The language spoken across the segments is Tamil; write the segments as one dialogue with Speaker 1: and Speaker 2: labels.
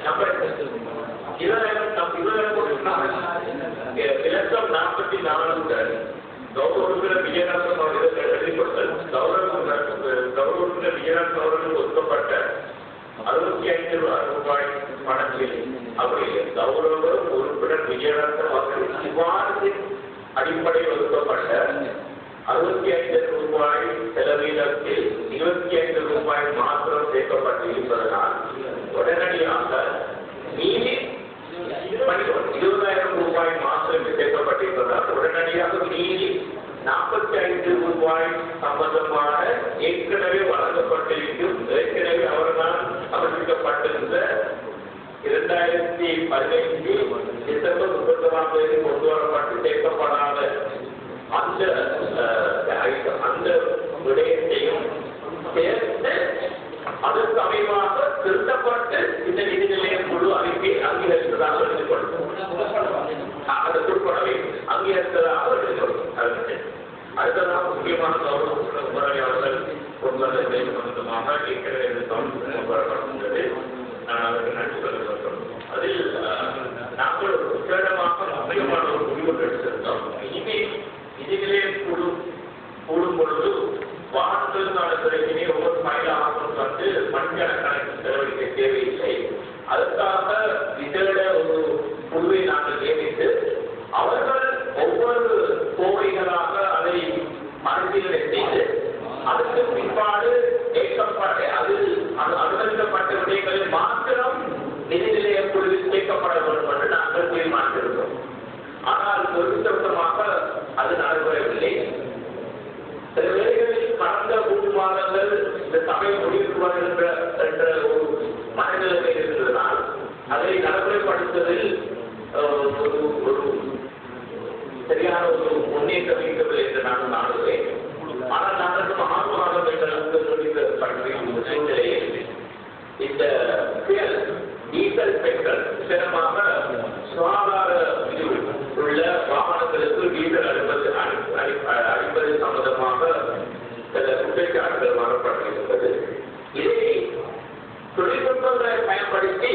Speaker 1: நம்ம இலக்கம் 44 கௌரவ விஜயநாதன் அவர்கள் எழுதி கொடுத்தல் கௌரவ விஜயநாதன் அவர்களுக்கு ஒதுக்கப்பட்ட 65 ரூபாய் பணத்தில் அவருடைய கௌரவ உறுப்பினர் விஜயநாதன் அவர்கள் சிபாரிசின் அடிப்படையில் ஒதுக்கப்பட்ட 65 ரூபாய் செலவீனத்தில் 25 ரூபாய் மாத்திரம் சேர்க்கப்பட்டிருப்பதனால் உடனடியாக மீதி 20,000 ரூபாய் மாத்திரம் சேர்க்கப்பட்டிருப்பதால் உடனடியாக மீதி 45 ரூபாய் சம்பந்தமான ஏற்கனவே வழங்கப்பட்டிருக்கும் ஏற்கனவே அவர்களால் சமர்ப்பிக்கப்பட்டிருந்த 2015 டிசம்பர் 31ஆம் தேதி கொண்டு வரப்பட்டு சேர்க்கப்படாத அந்த விடயத்தையும் சேர்த்து அதற்கு அமைவாக திருத்தப்பட்டு இந்த நிதி நிலைய குழு அறிக்கை அங்கீகரித்ததாக எழுதி கொடுக்கும். அதற்கு உட்படவே அங்கீகரித்ததாக எழுதி கொடுக்கும். அடுத்ததாக முக்கியமான கௌரவர்கள் பொருளாதார சம்பந்தமாக ஏற்கனவே வரப்படுகின்றது. நான் அதற்கு நன்றி சொல்ல அதில் நாங்கள் உச்சமாக முக்கியமான ஒரு முடிவு எடுத்திருந்தோம். இனிமேல் நிதி நிலைய குழு கூடும் பொழுது வாகனங்களுக்கான துறையினை ஒவ்வொரு மயிலாகவும் வந்து மண்கணக்கான செலவழிக்க தேவையில்லை. அதற்காக விசேட ஒரு குழுவை நாங்கள் நியமித்து அவர்கள் ஒவ்வொரு கோவைகளாக அதை மறுபீடு செய்து அதற்கு பின்பாடு அனுமதிக்கப்பட்ட விடயங்களில் மாத்திரம் நிதி நிலைய குழுவில் சேர்க்கப்பட வேண்டும் என்று நாங்கள் தீர்மானித்திருந்தோம். ஆனால் துரதிருஷ்டவசமாக அது நடைபெறவில்லை. சில வேளைகளில் கடந்த 3 மாதங்கள் இந்த சபை முடிவு என்ற ஒரு மனநிலைமை இருந்ததனால் அதை நடைமுறைப்படுத்துவதில் ஒரு சரியான ஒரு முன்னேற்றம் இருக்கவில்லை என்று நான் நாடுகிறேன். ஆனால் நாங்கள் மகாத்மாக சூழ்நிலையில் இந்த டீசல் பெட்ரோல் சிறப்பாக சுகாதார உள்ள வாகனங்களுக்கு டீசல் அளிப்பது சம்பந்தமாக சில குற்றச்சாட்டுகள் வரப்பட்டிருக்கிறது. இதை தொழில்நுட்பங்களை பயன்படுத்தி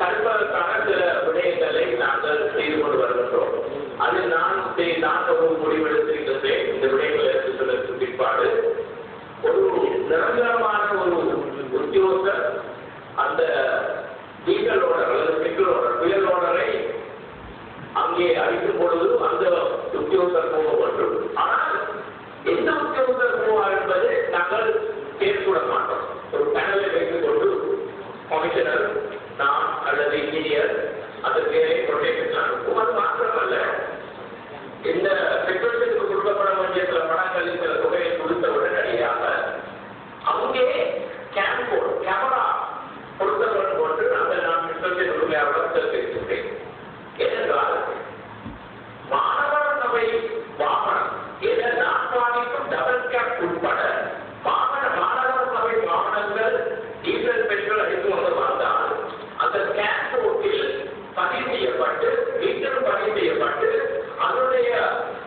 Speaker 1: தடுப்பதற்கான சில விடயங்களை நாங்கள் செய்து கொண்டு வருகின்றோம். அதில் நான் ஒரு முடிவெடுத்திருக்கின்றேன். இந்த விடயங்களை எடுத்துக்கொள்வதற்கு பிற்பாடு ஒரு நிரந்தரமான ஒரு உத்தியோகர் அந்த டீசல் ஓடர் அல்லது பெட்ரோல் ஓடர் புயல் ஓடரை அங்கே அழைக்கும் பொழுது அந்த உத்தியோகர் போக வேண்டும். ஆனால் எந்த உத்தியோகர் போவார் என்பது நாங்கள் கேட்கக்கூட மாட்டோம். ஒரு பேனலை வைத்துக் கொண்டு கமிஷனர் நான் அல்லது இன்ஜினியர் அந்த பேரை ப்ரொடெக்ட் அனுப்பும். அது மாத்திரமல்ல, இந்த பெட்ரோலுக்கு கொடுக்கப்பட வேண்டிய சில படங்களில் சில தொகையை கொடுத்த உடனடியாக அங்கே கேமரா கொடுக்க வேண்டும் என்று நான் பெட்ரோலின் உரிமையாளர் பேசுகிறேன். ஏனென்றால் மாநகர சபை வாகனம் என நாட்பாடிக்கும் டபுள் கேப் உட்பட மாநகர சபை வாகனங்கள் டீசல் பெட்ரோல் அடித்து கொண்டு வந்தால் அந்த கேப் ரோட்டில் பதிவு செய்யப்பட்டு மீட்டர் பதிவு செய்யப்பட்டு அதனுடைய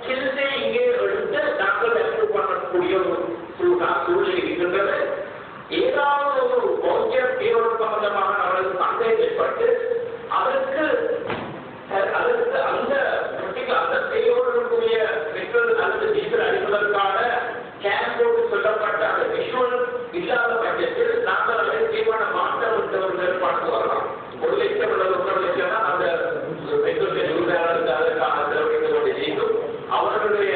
Speaker 1: சில்லை இங்கே எடுத்து நாங்கள் அப்ரூவ் பண்ணக்கூடிய ஒரு சூழ்நிலை இருக்கின்றது. ஏதாவது ஒரு பௌத்தியம் தீவிர சம்பந்தமாக நம்மளுக்கு சந்தேகம் ஏற்பட்டு அதற்கு அந்த செய்யோருடைய பெட்ரோல் அல்லது டீசல் அளிப்பதற்கான கேப் போட்டு சொல்லப்பட்ட அந்த விஷுவல் இல்லாத பட்சத்தில் நாங்கள் அதை தீர்மான மாற்றம் விட்டவர்கள் பார்த்து வரலாம். 1 லட்சம் அல்லது 1.5 லட்சம் தான் அந்த பெட்ரோல் உரிமையாளருக்கு அதற்கான செலவழிக்க வேண்டிய செய்யும். அவர்களுடைய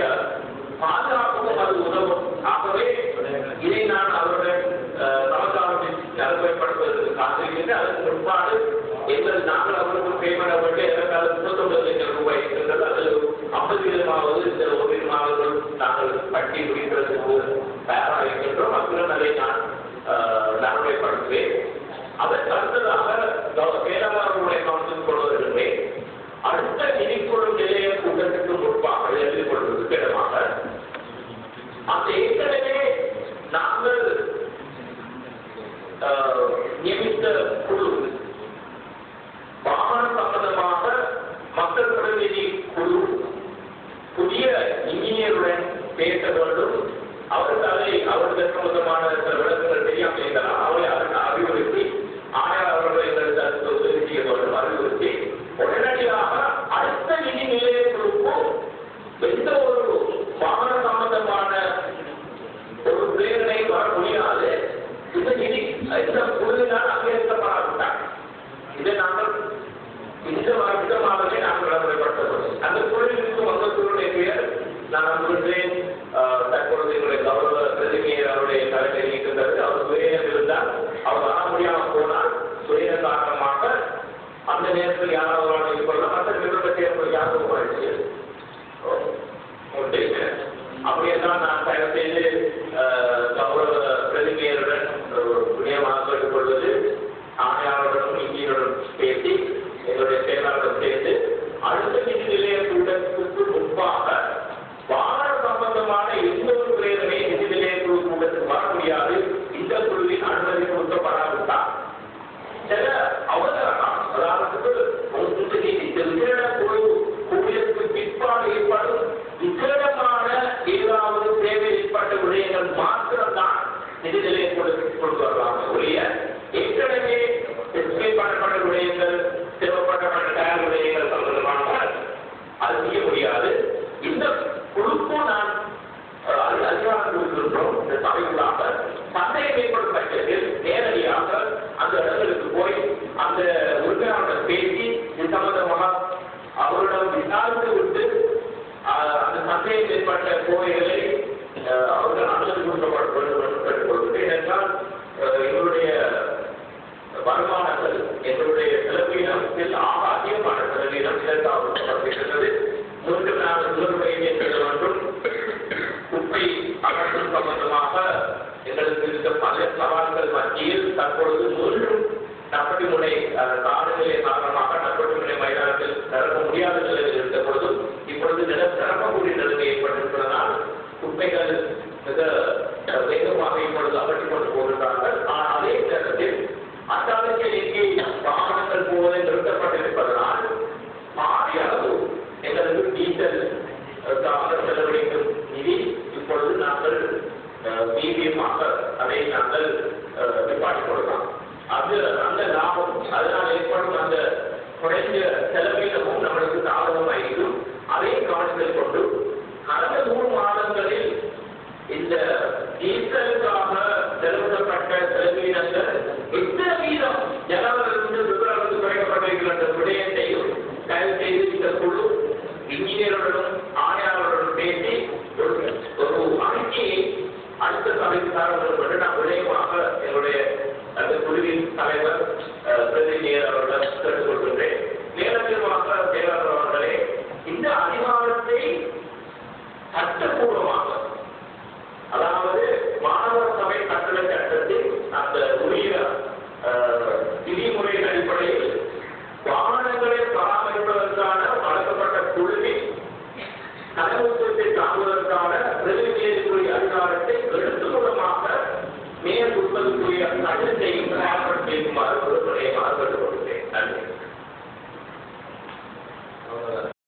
Speaker 1: பாதுகாப்புக்கும் அது உதவும். ஆகவே இதை நான் அவர்கள் சமகாலத்தில் நடைமுறைப்படுத்துவதற்கு காத்திருக்கின்றேன். அதற்கு முன்பாடு நாங்கள் அவர்களுக்கு பேமெண்ட் வேண்டிய 39 லட்சம் ரூபாய் இருக்கின்றது. அதில் 50 வீதமாவது இந்த 1 வீதமாவது நாங்கள் பட்டி முடிக்கிறதுக்கு தயாராக இருக்கின்றோம். அத்துடன் அதை நான் நடைமுறைப்படுத்துவேன். அதற்கு அடுத்ததாக பேராளர்களுடைய கவனத்தில் கொண்டு வருகின்றேன். அடுத்த நிதிக்குழு நிலைய கூட்டத்துக்கு முன்பாக எழுதி கொள்வதற்கு இடமாக அந்த ஏற்கனவே நாங்கள் நியமித்த குழு வாகன சம்பந்தமாக மக்கள் பிரதிநிதி குழு புதிய இன்ஜினியருடன் பேச வேண்டும். அவர்களுக்கு சம்பந்தமான சில விளக்கங்கள் தெரியாமல் இருக்கலாம். அவரை அறிவுறுத்தி ஆனால் அவர்கள் எங்களுக்கு இந்த குழுவினால் அங்கீகரிக்கப்படாவிட்டார். இதை நாங்கள் இந்த விதமாகவே நாங்கள் நடைமுறைப்படுத்தப்படும். அந்த குழுவில் இருக்கும் மக்களுடைய பெயர் நான் நம்புகின்றேன். தற்பொழுது எங்களுடைய கௌரவ பிரதிநிதியர் அவருடைய தலைமையில் இருக்கின்றது. அவர் சுயநலம் இருந்தால் அவர் வர முடியாமல் போனால் சுய காரணமாக அந்த நேரத்தில் யாராவது இருக்கலாம். மற்ற நிறுவனத்தை யாரும் அப்படியெல்லாம் நான் தயார் செய்து கௌரவ பிரதிநிதியருடன் புண்ணியமாக சொல்லிக் கொள்வது, ஆணையாளருடனும் இந்தியருடன் பேசி எங்களுடைய செயலாளருடன் சேர்ந்து அடுத்த நிதி நிலைய கூட்டத்திற்கு முன்பாக வார சம்பந்தமான எந்த ஒரு பிரேரணை நிதி நிலைய குழு கூட்டத்துக்கு வர முடியாது. இந்த குழுவின் அனுமதி கொடுக்கப்படாவிட்டார் சில அவசரம், அதாவது இந்த விசேட குழு கூட்டத்துக்கு பிற்பாடு ஏற்படும் விசேடமான ஏதாவது தேவை ஏற்பட்ட விடயங்கள் மாத்திரம்தான் நிதி நிலைய குழுக்கு கொண்டு வரலாம். ஒழிய ஏற்கனவே பண்ணப்பட்ட விடயங்கள், தேவைப்பட்டப்பட்ட தயார் விடயங்கள் சம்பந்தமாக அது செய்ய முடியாது. இந்த குழுக்கும் நான் அதிகாரம் கொடுக்கின்றோம். இந்த சபைக்குள்ளாக சந்தையை மேம்படும் பட்சத்தில் நேரடியாக அந்த இடங்களுக்கு போய் அந்த உறுப்பினருடன் பேசி இது சம்பந்தமாக அவரிடம் விசாரித்து விட்டு அந்த சந்தையை மேற்பட்ட கோவைகளை அவர்கள் அனுமதி கொடுக்கப்பட வேண்டும் என்று கேட்டுக்கொள்கிறேன். ஏனென்றால் எங்களுடைய வருமானங்கள், எங்களுடைய செலவீனத்தில் அதிகமான செலவீனம் இதற்காக மூன்று நாங்கள் வேண்டும். குப்பை அகற்றும் சம்பந்தமாக எங்களுக்கு இருக்க பல சவால்கள் மத்தியில் தற்பொழுது மூன்றும் நப்பட்டிமுனை காலநிலை காரணமாக நப்பட்டிமுனை மைதானத்தில் நிரப்ப முடியாத நிலையில் இருந்த பொழுதும் இப்பொழுது நிரப்பக்கூடிய நிலைமை ஏற்பட்டிருப்பதனால் குப்பைகள் மிக வேகமாக இப்பொழுது அகற்றிக் கொண்டு போகின்றார்கள். ஆனால் அதே நேரத்தில் அத்தாலத்தில் எங்கே வாகனங்கள் போவதை நிறுத்தப்பட்டிருப்பதனால் பாரிய அளவு எங்களுக்கு டீசல் செலவழிக்கும் நிதி இப்பொழுது நாங்கள் மீதியமாக அதை நாங்கள் நிப்பாட்டிக் கொள்ளலாம். அது அந்த லாபம், அதனால் ஏற்படும் அந்த குறைந்த செலவீனமும் நம்மளுக்கு சாதகமாக இருக்கும். அதை கவனத்தில் கொண்டு கடந்த 3 மாதங்களில் இந்த டீசலுக்காக செலவிடப்பட்ட செலவீனங்கள் எத்தனை வீதம் ஜனவரிலிருந்து பிப்ரவரிக்கு குறைக்கப்பட்டிருக்கின்ற விடயத்தையும் தயவு செய்து இந்த குழு இன்ஜினியருடனும் ஆணையாளருடன் பேசி ஒரு அறிக்கையை அடுத்த சபைக்கு தர வேண்டும் என்று நான் விடயமாக என்னுடைய அந்த குழுவின் தலைவர் பிரதிநிதியர் அவர்களிடம் கேட்டுக்கொள்கின்றேன். நேரத்திற்காக செயலாளர் அவர்களே, இந்த அதிகாரத்தை சட்டப்பூர்வமாக, அதாவது மாணவர் சபை கட்டளை சட்டத்தில் அந்த உரிய விதிமுறையின் அடிப்படையில் வாகனங்களை பராமரிப்பதற்கான வழங்கப்பட்ட குழுவின் தலைமுறை தாங்குவதற்கான பிரதிநிதித்துறை அதிகாரத்தை எழுத்துமூலமாக மேல் உற்பத்திக்குரிய கடிதத்தையும் தயார்படுத்தியிருக்குமாறு